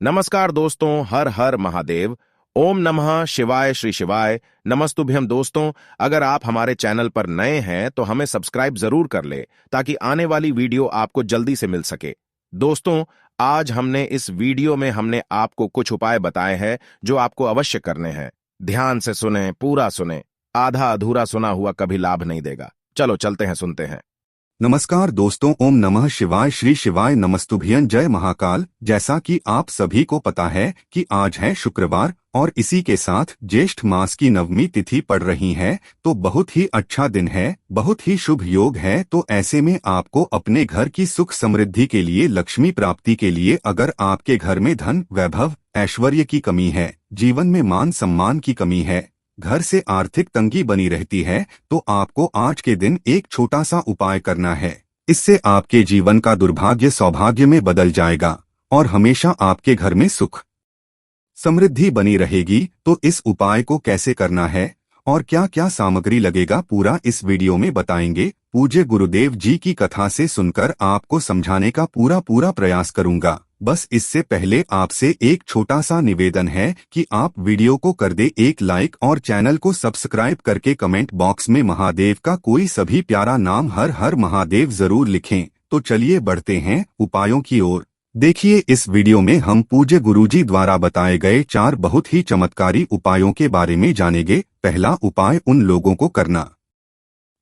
नमस्कार दोस्तों, हर हर महादेव। ओम नमः शिवाय श्री शिवाय नमस्तुभ्यम। दोस्तों, अगर आप हमारे चैनल पर नए हैं तो हमें सब्सक्राइब जरूर कर ले ताकि आने वाली वीडियो आपको जल्दी से मिल सके। दोस्तों, आज इस वीडियो में हमने आपको कुछ उपाय बताए हैं जो आपको अवश्य करने हैं। ध्यान से सुने, पूरा सुने। आधा अधूरा सुना हुआ कभी लाभ नहीं देगा। चलो चलते हैं, सुनते हैं। नमस्कार दोस्तों, ओम नमः शिवाय श्री शिवाय नमस्तुभ्यं। जय महाकाल। जैसा कि आप सभी को पता है कि आज है शुक्रवार और इसी के साथ ज्येष्ठ मास की नवमी तिथि पड़ रही है, तो बहुत ही अच्छा दिन है, बहुत ही शुभ योग है। तो ऐसे में आपको अपने घर की सुख समृद्धि के लिए, लक्ष्मी प्राप्ति के लिए, अगर आपके घर में धन, वैभव, ऐश्वर्य की कमी है, जीवन में मान सम्मान की कमी है, घर से आर्थिक तंगी बनी रहती है, तो आपको आज के दिन एक छोटा सा उपाय करना है। इससे आपके जीवन का दुर्भाग्य सौभाग्य में बदल जाएगा और हमेशा आपके घर में सुख समृद्धि बनी रहेगी। तो इस उपाय को कैसे करना है और क्या क्या सामग्री लगेगा, पूरा इस वीडियो में बताएंगे। पूज्य गुरुदेव जी की कथा से सुनकर आपको समझाने का पूरा प्रयास करूंगा। बस इससे पहले आपसे एक छोटा सा निवेदन है कि आप वीडियो को कर दे एक लाइक और चैनल को सब्सक्राइब करके कमेंट बॉक्स में महादेव का कोई सभी प्यारा नाम हर हर महादेव जरूर लिखें। तो चलिए बढ़ते हैं उपायों की ओर। देखिए, इस वीडियो में हम पूज्य गुरुजी द्वारा बताए गए 4 बहुत ही चमत्कारी उपायों के बारे में जानेंगे। पहला उपाय उन लोगों को करना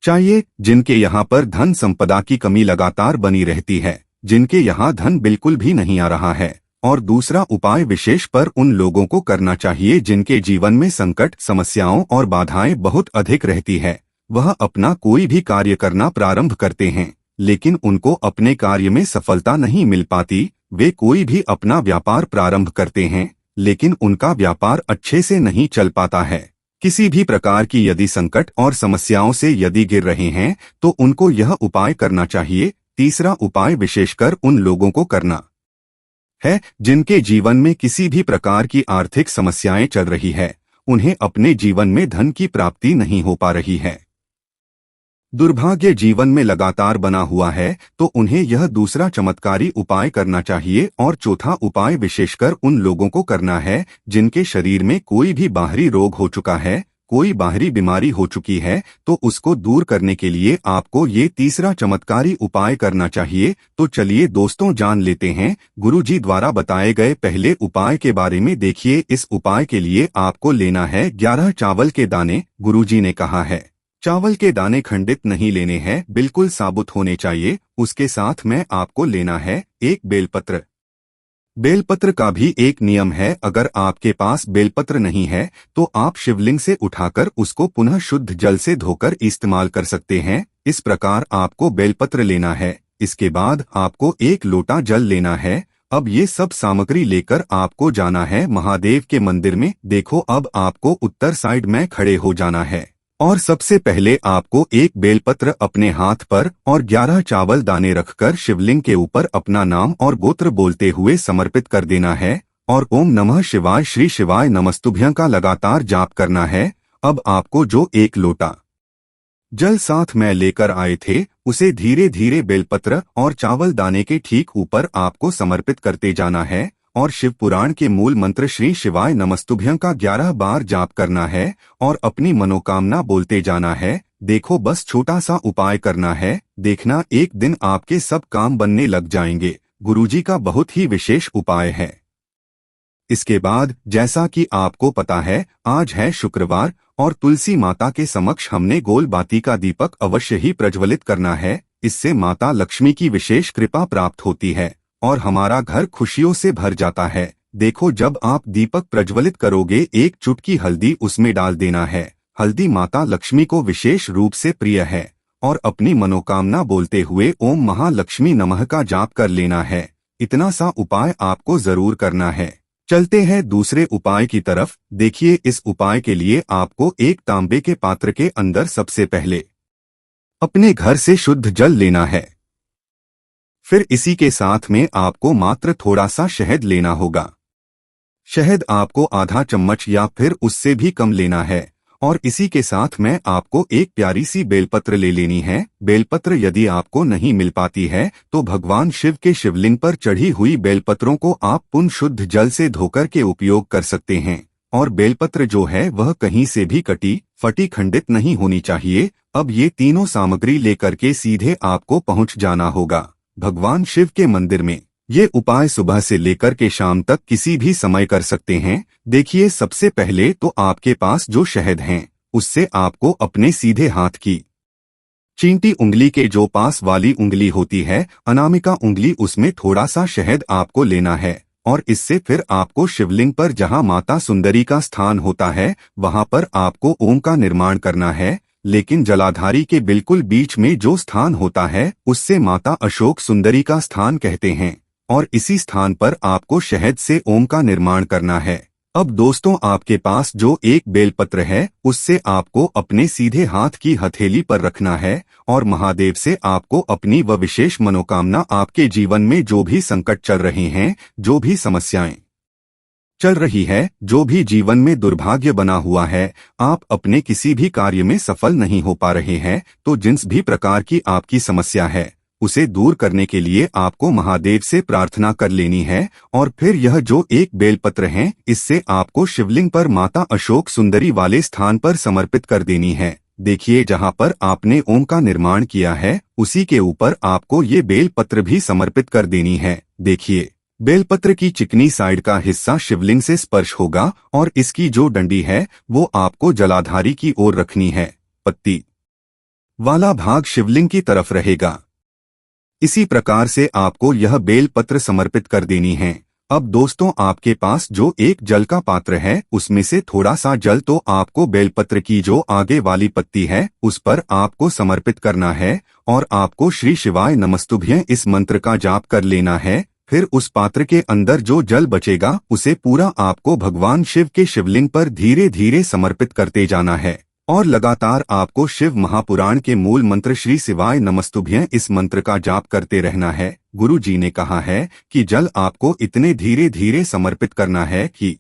चाहिए जिनके यहाँ पर धन संपदा की कमी लगातार बनी रहती है, जिनके यहाँ धन बिल्कुल भी नहीं आ रहा है। और दूसरा उपाय विशेष पर उन लोगों को करना चाहिए जिनके जीवन में संकट, समस्याओं और बाधाएं बहुत अधिक रहती है। वह अपना कोई भी कार्य करना प्रारंभ करते हैं लेकिन उनको अपने कार्य में सफलता नहीं मिल पाती। वे कोई भी अपना व्यापार प्रारंभ करते हैं लेकिन उनका व्यापार अच्छे से नहीं चल पाता है। किसी भी प्रकार की यदि संकट और समस्याओं से यदि गिर रहे हैं तो उनको यह उपाय करना चाहिए। तीसरा उपाय विशेषकर उन लोगों को करना है जिनके जीवन में किसी भी प्रकार की आर्थिक समस्याएं चल रही है, उन्हें अपने जीवन में धन की प्राप्ति नहीं हो पा रही है, दुर्भाग्य जीवन में लगातार बना हुआ है, तो उन्हें यह दूसरा चमत्कारी उपाय करना चाहिए। और चौथा उपाय विशेषकर उन लोगों को करना है जिनके शरीर में कोई भी बाहरी रोग हो चुका है, कोई बाहरी बीमारी हो चुकी है, तो उसको दूर करने के लिए आपको ये तीसरा चमत्कारी उपाय करना चाहिए। तो चलिए दोस्तों, जान लेते हैं गुरुजी द्वारा बताए गए पहले उपाय के बारे में। देखिए, इस उपाय के लिए आपको लेना है 11 चावल के दाने। गुरुजी ने कहा है चावल के दाने खंडित नहीं लेने हैं, बिल्कुल साबुत होने चाहिए। उसके साथ में आपको लेना है एक बेलपत्र। बेलपत्र का भी एक नियम है, अगर आपके पास बेलपत्र नहीं है तो आप शिवलिंग से उठाकर उसको पुनः शुद्ध जल से धोकर इस्तेमाल कर सकते हैं। इस प्रकार आपको बेलपत्र लेना है। इसके बाद आपको 1 लोटा जल लेना है। अब ये सब सामग्री लेकर आपको जाना है महादेव के मंदिर में। देखो, अब आपको उत्तर साइड में खड़े हो जाना है और सबसे पहले आपको एक बेलपत्र अपने हाथ पर और 11 चावल दाने रखकर शिवलिंग के ऊपर अपना नाम और गोत्र बोलते हुए समर्पित कर देना है और ओम नमः शिवाय श्री शिवाय नमस्तुभ्यं का लगातार जाप करना है। अब आपको जो 1 लोटा जल साथ में लेकर आए थे उसे धीरे धीरे बेलपत्र और चावल दाने के ठीक ऊपर आपको समर्पित करते जाना है और शिव पुराण के मूल मंत्र श्री शिवाय नमस्तुभ्यं का 11 बार जाप करना है और अपनी मनोकामना बोलते जाना है। देखो, बस छोटा सा उपाय करना है, देखना एक दिन आपके सब काम बनने लग जाएंगे। गुरुजी का बहुत ही विशेष उपाय है। इसके बाद जैसा कि आपको पता है, आज है शुक्रवार और तुलसी माता के समक्ष हमने गोल बाती का दीपक अवश्य ही प्रज्वलित करना है। इससे माता लक्ष्मी की विशेष कृपा प्राप्त होती है और हमारा घर खुशियों से भर जाता है। देखो, जब आप दीपक प्रज्वलित करोगे, 1 चुटकी हल्दी उसमें डाल देना है। हल्दी माता लक्ष्मी को विशेष रूप से प्रिय है और अपनी मनोकामना बोलते हुए ओम महालक्ष्मी नमः का जाप कर लेना है। इतना सा उपाय आपको जरूर करना है। चलते हैं दूसरे उपाय की तरफ। देखिए, इस उपाय के लिए आपको एक तांबे के पात्र के अंदर सबसे पहले अपने घर से शुद्ध जल लेना है। फिर इसी के साथ में आपको मात्र थोड़ा सा शहद लेना होगा। शहद आपको आधा चम्मच या फिर उससे भी कम लेना है और इसी के साथ में आपको एक प्यारी सी बेलपत्र ले लेनी है। बेलपत्र यदि आपको नहीं मिल पाती है तो भगवान शिव के शिवलिंग पर चढ़ी हुई बेलपत्रों को आप पुण्य शुद्ध जल से धोकर के उपयोग कर सकते हैं। और बेलपत्र जो है वह कहीं से भी कटी फटी खंडित नहीं होनी चाहिए। अब ये तीनों सामग्री लेकर के सीधे आपको पहुंच जाना होगा भगवान शिव के मंदिर में। ये उपाय सुबह से लेकर के शाम तक किसी भी समय कर सकते हैं। देखिए, सबसे पहले तो आपके पास जो शहद है उससे आपको अपने सीधे हाथ की चींटी उंगली के जो पास वाली उंगली होती है, अनामिका उंगली, उसमें थोड़ा सा शहद आपको लेना है। और इससे फिर आपको शिवलिंग पर जहां माता सुंदरी का स्थान होता है वहां पर आपको ओम का निर्माण करना है। लेकिन जलाधारी के बिल्कुल बीच में जो स्थान होता है उससे माता अशोक सुंदरी का स्थान कहते हैं। और इसी स्थान पर आपको शहद से ओम का निर्माण करना है। अब दोस्तों, आपके पास जो एक बेलपत्र है उससे आपको अपने सीधे हाथ की हथेली पर रखना है और महादेव से आपको अपनी वह विशेष मनोकामना, आपके जीवन में जो भी संकट चल रहे हैं, जो भी समस्याएं चल रही है, जो भी जीवन में दुर्भाग्य बना हुआ है, आप अपने किसी भी कार्य में सफल नहीं हो पा रहे हैं, तो जिस भी प्रकार की आपकी समस्या है उसे दूर करने के लिए आपको महादेव से प्रार्थना कर लेनी है। और फिर यह जो एक बेलपत्र है इससे आपको शिवलिंग पर माता अशोक सुंदरी वाले स्थान पर समर्पित कर देनी है। देखिए, जहां पर आपने ओम का निर्माण किया है उसी के ऊपर आपको ये बेलपत्र भी समर्पित कर देनी है। देखिए, बेलपत्र की चिकनी साइड का हिस्सा शिवलिंग से स्पर्श होगा और इसकी जो डंडी है वो आपको जलाधारी की ओर रखनी है। पत्ती वाला भाग शिवलिंग की तरफ रहेगा। इसी प्रकार से आपको यह बेलपत्र समर्पित कर देनी है। अब दोस्तों, आपके पास जो एक जल का पात्र है उसमें से थोड़ा सा जल तो आपको बेलपत्र की जो आगे वाली पत्ती है उस पर आपको समर्पित करना है और आपको श्री शिवाय नमस्तुभ्यं इस मंत्र का जाप कर लेना है। फिर उस पात्र के अंदर जो जल बचेगा उसे पूरा आपको भगवान शिव के शिवलिंग पर धीरे धीरे समर्पित करते जाना है। और लगातार आपको शिव महापुराण के मूल मंत्र श्री शिवाय नमस्तुभ्यं इस मंत्र का जाप करते रहना है। गुरु जी ने कहा है कि जल आपको इतने धीरे धीरे समर्पित करना है कि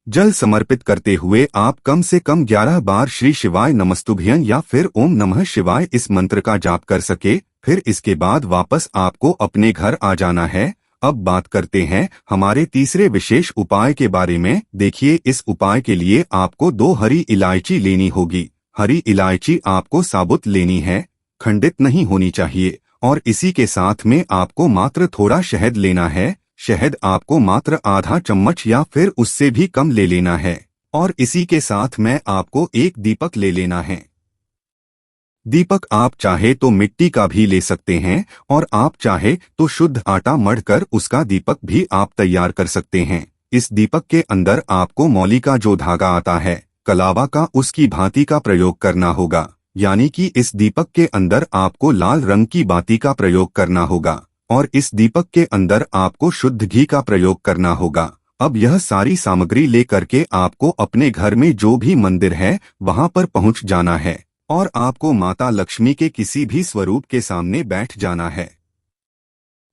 जल समर्पित करते हुए आप कम से कम 11 बार श्री शिवाय नमस्तुभ्यं या फिर ओम नमः शिवाय इस मंत्र का जाप कर सके। फिर इसके बाद वापस आपको अपने घर आ जाना है। अब बात करते हैं हमारे तीसरे विशेष उपाय के बारे में। देखिए, इस उपाय के लिए आपको 2 हरी इलायची लेनी होगी। हरी इलायची आपको साबुत लेनी है, खंडित नहीं होनी चाहिए। और इसी के साथ में आपको मात्र थोड़ा शहद लेना है। शहद आपको मात्र आधा चम्मच या फिर उससे भी कम ले लेना है। और इसी के साथ में आपको एक दीपक ले लेना है। दीपक आप चाहे तो मिट्टी का भी ले सकते हैं और आप चाहे तो शुद्ध आटा मढ़कर उसका दीपक भी आप तैयार कर सकते हैं। इस दीपक के अंदर आपको मौली का जो धागा आता है कलावा का, उसकी भांति का प्रयोग करना होगा। यानी कि इस दीपक के अंदर आपको लाल रंग की बाती का प्रयोग करना होगा और इस दीपक के अंदर आपको शुद्ध घी का प्रयोग करना होगा। अब यह सारी सामग्री लेकर के आपको अपने घर में जो भी मंदिर है वहां पर पहुंच जाना है और आपको माता लक्ष्मी के किसी भी स्वरूप के सामने बैठ जाना है।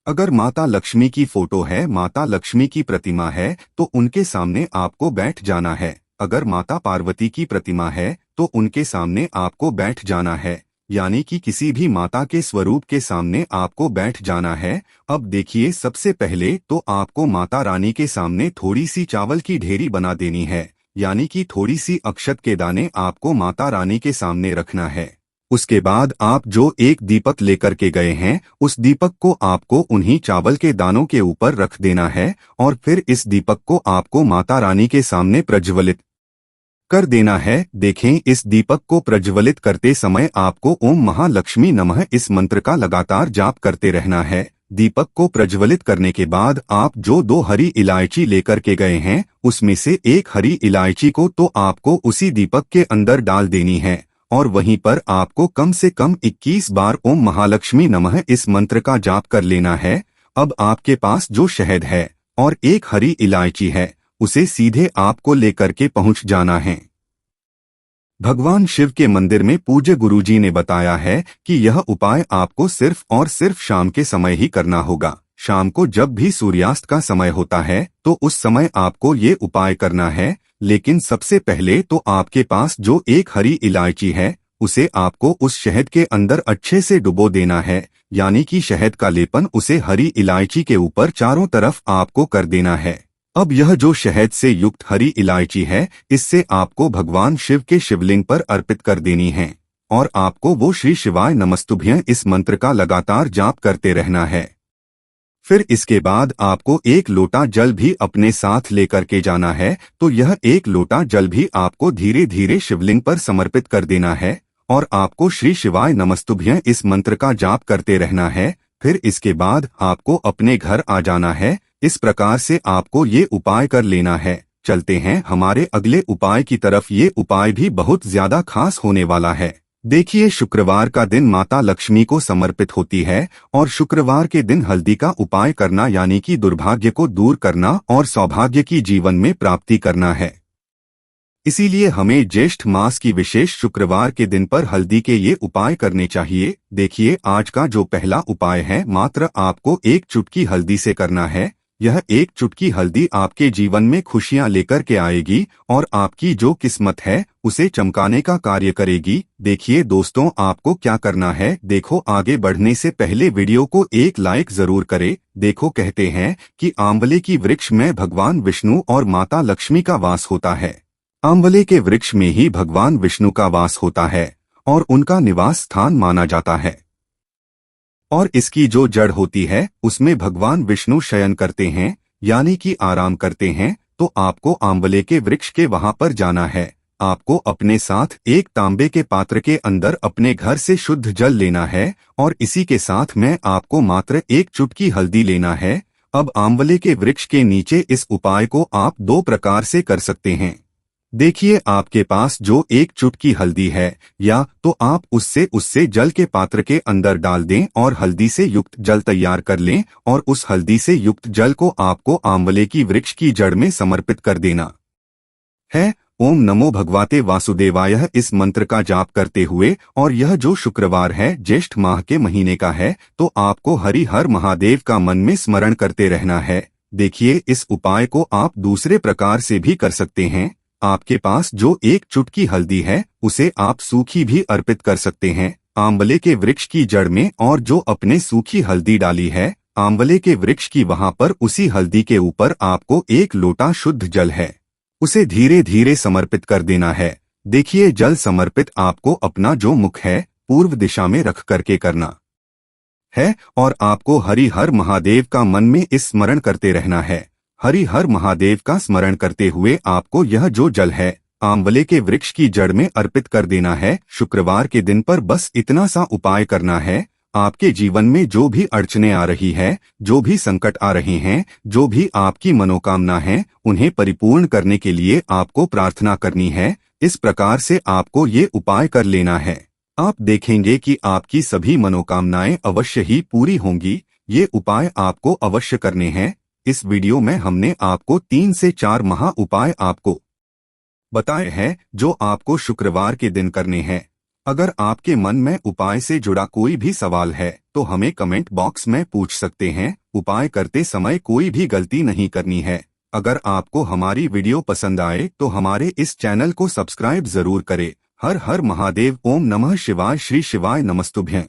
अगर माता लक्ष्मी की फोटो है, माता लक्ष्मी की प्रतिमा है, तो उनके सामने आपको बैठ जाना है। अगर माता पार्वती की प्रतिमा है तो उनके सामने आपको बैठ जाना है। यानी कि किसी भी माता के स्वरूप के सामने आपको बैठ जाना है। अब देखिए, सबसे पहले तो आपको माता रानी के सामने थोड़ी सी चावल की ढेरी बना देनी है। यानी कि थोड़ी सी अक्षत के दाने आपको माता रानी के सामने रखना है। उसके बाद आप जो एक दीपक लेकर के गए हैं उस दीपक को आपको उन्हीं चावल के दानों के ऊपर रख देना है और फिर इस दीपक को आपको माता रानी के सामने प्रज्वलित कर देना है। देखें, इस दीपक को प्रज्वलित करते समय आपको ओम महालक्ष्मी नमः इस मंत्र का लगातार जाप करते रहना है। दीपक को प्रज्वलित करने के बाद आप जो 2 हरी इलायची लेकर के गए हैं उसमें से एक हरी इलायची को तो आपको उसी दीपक के अंदर डाल देनी है और वहीं पर आपको कम से कम 21 बार ओम महालक्ष्मी नमः इस मंत्र का जाप कर लेना है। अब आपके पास जो शहद है और एक हरी इलायची है उसे सीधे आपको लेकर के पहुंच जाना है। भगवान शिव के मंदिर में पूज्य गुरुजी ने बताया है कि यह उपाय आपको सिर्फ और सिर्फ शाम के समय ही करना होगा। शाम को जब भी सूर्यास्त का समय होता है तो उस समय आपको ये उपाय करना है। लेकिन सबसे पहले तो आपके पास जो एक हरी इलायची है उसे आपको उस शहद के अंदर अच्छे से डुबो देना है, यानी कि शहद का लेपन उसे हरी इलायची के ऊपर चारों तरफ आपको कर देना है। अब यह जो शहद से युक्त हरी इलायची है इससे आपको भगवान शिव के शिवलिंग पर अर्पित कर देनी है और आपको वो श्री शिवाय नमस्तुभ्यं इस मंत्र का लगातार जाप करते रहना है। फिर इसके बाद आपको एक लोटा जल भी अपने साथ लेकर के जाना है, तो यह एक लोटा जल भी आपको धीरे धीरे शिवलिंग पर समर्पित कर देना है और आपको श्री शिवाय नमस्तुभ्यं इस मंत्र का जाप करते रहना है। फिर इसके बाद आपको अपने घर आ जाना है। इस प्रकार से आपको ये उपाय कर लेना है। चलते हैं हमारे अगले उपाय की तरफ। ये उपाय भी बहुत ज्यादा खास होने वाला है। देखिए, शुक्रवार का दिन माता लक्ष्मी को समर्पित होती है और शुक्रवार के दिन हल्दी का उपाय करना यानी कि दुर्भाग्य को दूर करना और सौभाग्य की जीवन में प्राप्ति करना है। इसीलिए हमें ज्येष्ठ मास की विशेष शुक्रवार के दिन पर हल्दी के ये उपाय करने चाहिए। देखिए, आज का जो पहला उपाय है मात्र आपको एक चुटकी हल्दी से करना है। यह एक चुटकी हल्दी आपके जीवन में खुशियां लेकर के आएगी और आपकी जो किस्मत है उसे चमकाने का कार्य करेगी। देखिए दोस्तों, आपको क्या करना है। देखो, आगे बढ़ने से पहले वीडियो को एक लाइक जरूर करें। देखो, कहते हैं कि आंवले की वृक्ष में भगवान विष्णु और माता लक्ष्मी का वास होता है। आंवले के वृक्ष में ही भगवान विष्णु का वास होता है और उनका निवास स्थान माना जाता है और इसकी जो जड़ होती है उसमें भगवान विष्णु शयन करते हैं यानी कि आराम करते हैं। तो आपको आंवले के वृक्ष के वहां पर जाना है। आपको अपने साथ एक तांबे के पात्र के अंदर अपने घर से शुद्ध जल लेना है और इसी के साथ में आपको मात्र एक चुटकी हल्दी लेना है। अब आंवले के वृक्ष के नीचे इस उपाय को आप दो प्रकार से कर सकते हैं। देखिए, आपके पास जो एक चुटकी हल्दी है या तो आप उससे जल के पात्र के अंदर डाल दें और हल्दी से युक्त जल तैयार कर लें और उस हल्दी से युक्त जल को आपको आंवले की वृक्ष की जड़ में समर्पित कर देना है। ओम नमो भगवते वासुदेवाय इस मंत्र का जाप करते हुए, और यह जो शुक्रवार है ज्येष्ठ माह के महीने का है, तो आपको हरि हर महादेव का मन में स्मरण करते रहना है। देखिए, इस उपाय को आप दूसरे प्रकार से भी कर सकते हैं। आपके पास जो एक चुटकी हल्दी है उसे आप सूखी भी अर्पित कर सकते हैं आंवले के वृक्ष की जड़ में, और जो अपने सूखी हल्दी डाली है आंवले के वृक्ष की वहां पर उसी हल्दी के ऊपर आपको एक लोटा शुद्ध जल है उसे धीरे धीरे समर्पित कर देना है। देखिए, जल समर्पित आपको अपना जो मुख है पूर्व दिशा में रख करके करना है और आपको हरि हर महादेव का मन में इस स्मरण करते रहना है। हरि हर महादेव का स्मरण करते हुए आपको यह जो जल है आंवले के वृक्ष की जड़ में अर्पित कर देना है। शुक्रवार के दिन पर बस इतना सा उपाय करना है। आपके जीवन में जो भी अड़चने आ रही है, जो भी संकट आ रहे हैं, जो भी आपकी मनोकामना है, उन्हें परिपूर्ण करने के लिए आपको प्रार्थना करनी है। इस प्रकार से आपको ये उपाय कर लेना है। आप देखेंगे कि आपकी सभी मनोकामनाएं अवश्य ही पूरी होंगी। ये उपाय आपको अवश्य करने हैं। इस वीडियो में हमने आपको 3 से 4 महा उपाय आपको बताए हैं जो आपको शुक्रवार के दिन करने हैं। अगर आपके मन में उपाय से जुड़ा कोई भी सवाल है तो हमें कमेंट बॉक्स में पूछ सकते हैं। उपाय करते समय कोई भी गलती नहीं करनी है। अगर आपको हमारी वीडियो पसंद आए तो हमारे इस चैनल को सब्सक्राइब जरूर करें। हर हर महादेव। ओम नमः शिवाय। श्री शिवाय नमस्तुभ्यं।